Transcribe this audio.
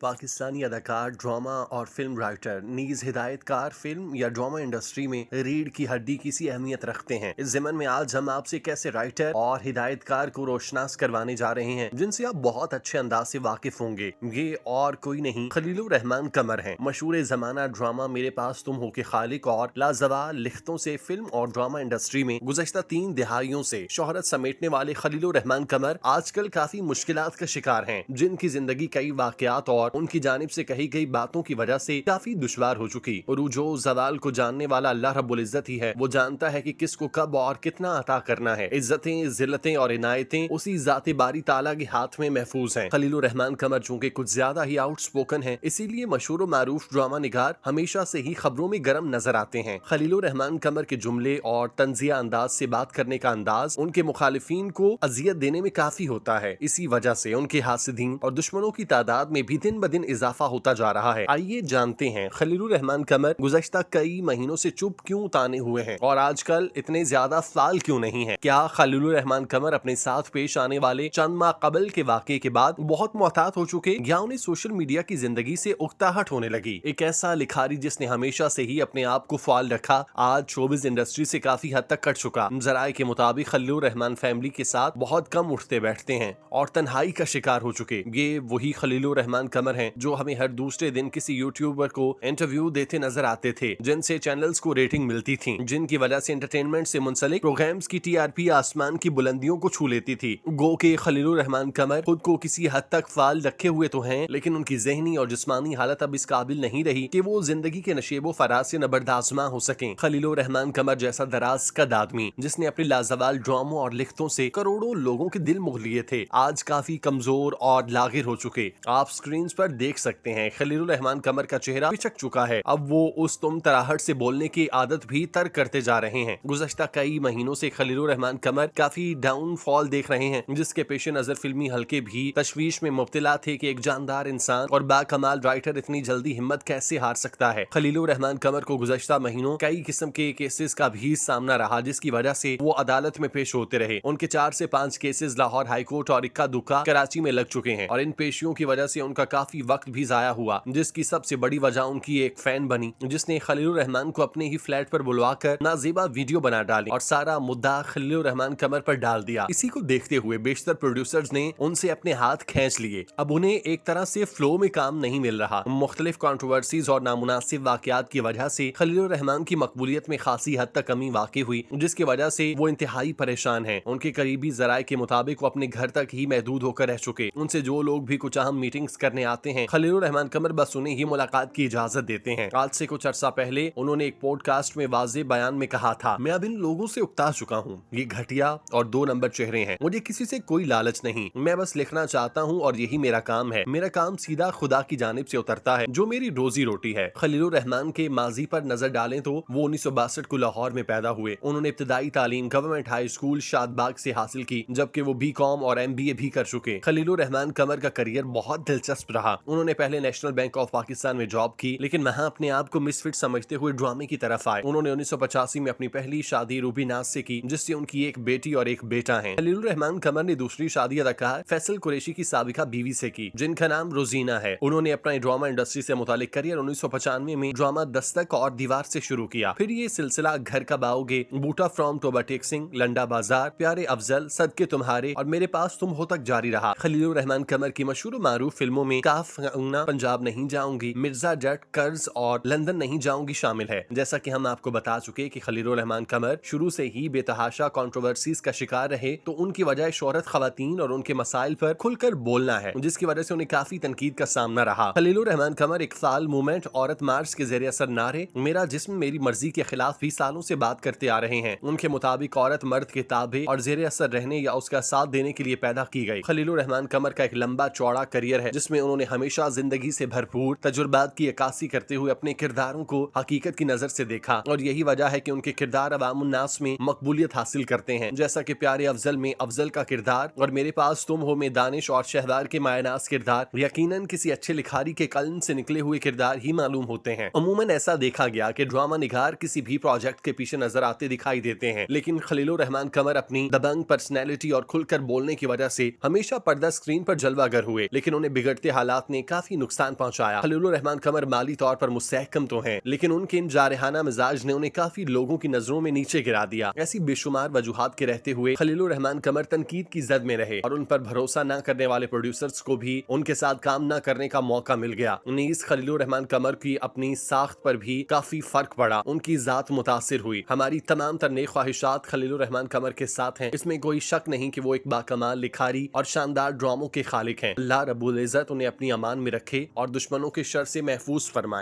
पाकिस्तानी अदाकार, ड्रामा और film writer नीज हिदायतकार film या ड्रामा इंडस्ट्री में रीढ़ की हड्डी की सी अहमियत रखते हैं। इस ज़मन में आज हम आपसे कैसे राइटर और हिदायतकार को रोशनास करवाने जा रहे हैं जिनसे आप बहुत अच्छे अंदाज से वाकिफ होंगे। ये और कोई नहीं, खलीलुर रहमान कमर हैं। मशहूर जमाना ड्रामा मेरे पास तुम हो के खालिक और लाजवाब लिख्तों से फिल्म और ड्रामा इंडस्ट्री में गुज़श्ता 3 दिहाइयों से शोहरत समेटने वाले खलीलुर रहमान कमर आजकल काफी मुश्किलात का शिकार हैं, जिनकी जिंदगी कई वाकयात और उनकी जानिब से कही गई बातों की वजह से काफी दुश्वार हो चुकी। उरूजो जवाल को जानने वाला अल्लाह रब्बुल इज्जत ही है। वो जानता है कि किसको कब और कितना अता करना है। इज्जतें, जिल्लतें और इनायतें उसी जाते बारी ताला के हाथ में महफूज हैं। खलीलुर रहमान कमर चूंकि कुछ ज्यादा ही आउटस्पोकन है, इसीलिए मशहूर मारूफ ड्रामा निगार हमेशा से ही खबरों में गर्म नजर आते हैं। खलीलुर रहमान कमर के जुमले और तंजिया अंदाज से बात करने का अंदाज उनके मुखालिफिन को अजियत देने में काफी होता है। इसी वजह से उनके हासिदीन और दुश्मनों की तादाद में भी दिन ब दिन इजाफा होता जा रहा है। आइए जानते हैं खलीलुर रहमान कमर गुज़श्ता कई महीनों से चुप क्यों ताने हुए हैं और आजकल इतने ज्यादा फाल क्यों नहीं है। क्या खलीलुर रहमान कमर अपने साथ पेश आने वाले चंद माह कबल के वाक़े के बाद बहुत मोहतात हो चुके या उन्हें सोशल मीडिया की जिंदगी से उकताहट होने लगी। एक ऐसा लिखारी जिसने हमेशा से ही अपने आप को फाल रखा, आज शोबिज इंडस्ट्री से काफी हद तक कट चुका। जराए के मुताबिक खलीलुर रहमान फैमिली के साथ बहुत कम उठते बैठते हैं और तन्हाई का शिकार हो चुके। ये वही खलीलुर रहमान कमर हैं जो हमें हर दूसरे दिन किसी यूट्यूबर को इंटरव्यू देते नजर आते थे, जिनसे चैनल्स को रेटिंग मिलती थी, जिनकी वजह से एंटरटेनमेंट से मुंसलिक प्रोग्राम्स की टीआरपी आसमान की बुलंदियों को छू लेती थी। गो के खलीलुर रहमान कमर खुद को किसी हद तक फाल रखे हुए तो हैं, लेकिन उनकी जहनी और जिस्मानी हालत अब इस काबिल नहीं रही कि वो जिंदगी के नशेबो फराज से नबरदाजमा हो सकें। खलीलुर रहमान कमर जैसा दराज कद आदमी जिसने अपने लाजवाल ड्रामों और लिख्तों से करोड़ों लोगों के दिल मोह लिए थे, आज काफी कमजोर और लागिर हो चुके। आप स्क्रीन पर देख सकते हैं खलीलुर रहमान कमर का चेहरा पिचक चुका है। अब वो उस तुम तराहट से बोलने की आदत भी तर्क करते जा रहे हैं। गुज़श्ता कई महीनों से खलीलुर रहमान कमर काफी डाउनफॉल देख रहे हैं, जिसके पेश नजर फिल्मी हल्के भी तशवीश में मुब्तला थे कि एक जानदार इंसान और बाकमाल राइटर इतनी जल्दी हिम्मत कैसे हार सकता है। खलीलुर रहमान कमर को गुज़श्ता महीनों कई किस्म के केसेस का भी सामना रहा, जिसकी वजह से वो अदालत में पेश होते रहे। उनके 4 से 5 केसेस लाहौर हाईकोर्ट और इक्का दुक्का कराची में लग चुके हैं और इन पेशियों की वजह से उनका काफी वक्त भी जाया हुआ, जिसकी सबसे बड़ी वजह उनकी एक फैन बनी जिसने खलीलुर रहमान को अपने ही फ्लैट पर बुलवाकर नाजेबा वीडियो बना डाली और सारा मुद्दा खलीलुर रहमान कमर पर डाल दिया। इसी को देखते हुए बेशतर प्रोड्यूसर्स ने उनसे अपने हाथ खींच लिए। अब उन्हें एक तरह से फ्लो में काम नहीं मिल रहा। मुख्तलिफ कंट्रोवर्सीज और नामुनासिब वाकयात की वजह से खलीलुर रहमान की मकबूलियत में खासी हद तक कमी वाक़ई हुई, जिसकी वजह से वो इंतहाई परेशान हैं। उनके करीबी जराये के मुताबिक वो अपने घर तक ही महदूद होकर रह चुके। उनसे जो लोग भी कुछ अहम मीटिंग्स करने आते हैं, खलीलुर रहमान कमर बस उन्हें ही मुलाकात की इजाजत देते हैं। आज से कुछ अरसा पहले उन्होंने एक पॉडकास्ट में वाज़ेह बयान में कहा था, मैं अब इन लोगों से उकता चुका हूँ। ये घटिया और 2 नंबर चेहरे हैं। मुझे किसी से कोई लालच नहीं, मैं बस लिखना चाहता हूँ और यही मेरा काम है। मेरा काम सीधा खुदा की जानिब से उतरता है जो मेरी रोजी रोटी है। खलीलुर रहमान के माजी पर नजर डालें तो वो 1962 को लाहौर में पैदा हुए। उन्होंने इब्तदाई तालीम गवर्नमेंट हाई स्कूल शादबाग से हासिल की, जबकि वो बीकॉम और MBA भी कर चुके। खलीलुर रहमान कमर का करियर बहुत दिलचस्प रहा। उन्होंने पहले नेशनल बैंक ऑफ पाकिस्तान में जॉब की, लेकिन वहां अपने आप को मिसफिट समझते हुए ड्रामे की तरफ आए। उन्होंने 1985 में अपनी पहली शादी रूबी नाज से की, जिससे उनकी एक बेटी और एक बेटा है। खलीलुर रहमान कमर ने दूसरी शादी अदाकार फैसल कुरैशी की साबिका बीवी से की, जिनका नाम रोजीना है। उन्होंने अपना ड्रामा इंडस्ट्री से मुतालिक करियर 1995 में ड्रामा दस्तक और दीवार से शुरू किया। फिर ये सिलसिला घर कब आओगे, बूटा फ्रॉम टोबा टेक सिंह, लंडा बाजार, प्यारे अफजल, सदके तुम्हारे और मेरे पास तुम हो तक जारी रहा। खलीलुर रहमान कमर की मशहूर मारूफ फिल्मों में काफ कंगना, पंजाब नहीं जाऊंगी, मिर्जा जट, कर्ज और लंदन नहीं जाऊंगी शामिल है। जैसा कि हम आपको बता चुके कि खलीलुर रहमान कमर शुरू से ही बेतहाशा कंट्रोवर्सीज का शिकार रहे, तो उनकी वजह शोहरत, खवातीन और उनके मसाइल पर खुलकर बोलना है, जिसकी वजह से उन्हें काफी तनकीद का सामना रहा। खलीलुर रहमान कमर एक फाल मूवमेंट औरत मार्च के जरिए असर नारे मेरा जिस्म मेरी मर्जी के खिलाफ भी सालों से बात करते आ रहे हैं। उनके मुताबिक औरत मर्द के ताबे और जेर असर रहने या उसका साथ देने के लिए पैदा की गई। खलीलुर रहमान कमर का एक लंबा चौड़ा करियर है, जिसमें उन्होंने हमेशा जिंदगी से भरपूर तजुर्बात की अक्कासी करते हुए अपने किरदारों को हकीकत की नजर से देखा और यही वजह है कि उनके किरदार अवामुन्नास में मकबूलियत हासिल करते हैं। जैसा कि प्यारे अफजल में अफजल का किरदार और मेरे पास तुम हो में दानिश और शहदार के मायनास किरदार यकीनन किसी अच्छे लिखारी के कलम से निकले हुए किरदार ही मालूम होते हैं। अमूमन ऐसा देखा गया कि ड्रामा निगार किसी भी प्रोजेक्ट के पीछे नजर आते दिखाई देते हैं, लेकिन खलीलुर रहमान कमर अपनी दबंग पर्सनैलिटी और खुलकर बोलने की वजह से हमेशा पर्दा स्क्रीन पर जलवागर हुए, लेकिन उन्हें बिगड़ते हालात हालात ने काफी नुकसान पहुंचाया। खलीलुर रहमान कमर माली तौर पर मुस्तहकम तो हैं, लेकिन उनके इन जारहाना मिजाज ने उन्हें काफी लोगों की नजरों में नीचे गिरा दिया। ऐसी बेशुमार वजूहात के रहते हुए खलीलुर रहमान कमर तनकीद की जद में रहे और उन पर भरोसा न करने वाले प्रोड्यूसर्स को भी उनके साथ काम न करने का मौका मिल गया। नीज खलीलुर रहमान कमर की अपनी साख्त पर भी काफी फर्क पड़ा, उनकी जात मुतासिर हुई। हमारी तमाम तर नेक ख्वाहिशात खलीलुर रहमान कमर के साथ हैं, इसमें कोई शक नहीं कि वो एक बाकमाल लिखारी और शानदार ड्रामों के खालिक हैं। अल्लाह रब्बुल इज्जत उन्हें अपनी अमान में रखे और दुश्मनों के शर से महफूज फरमाए।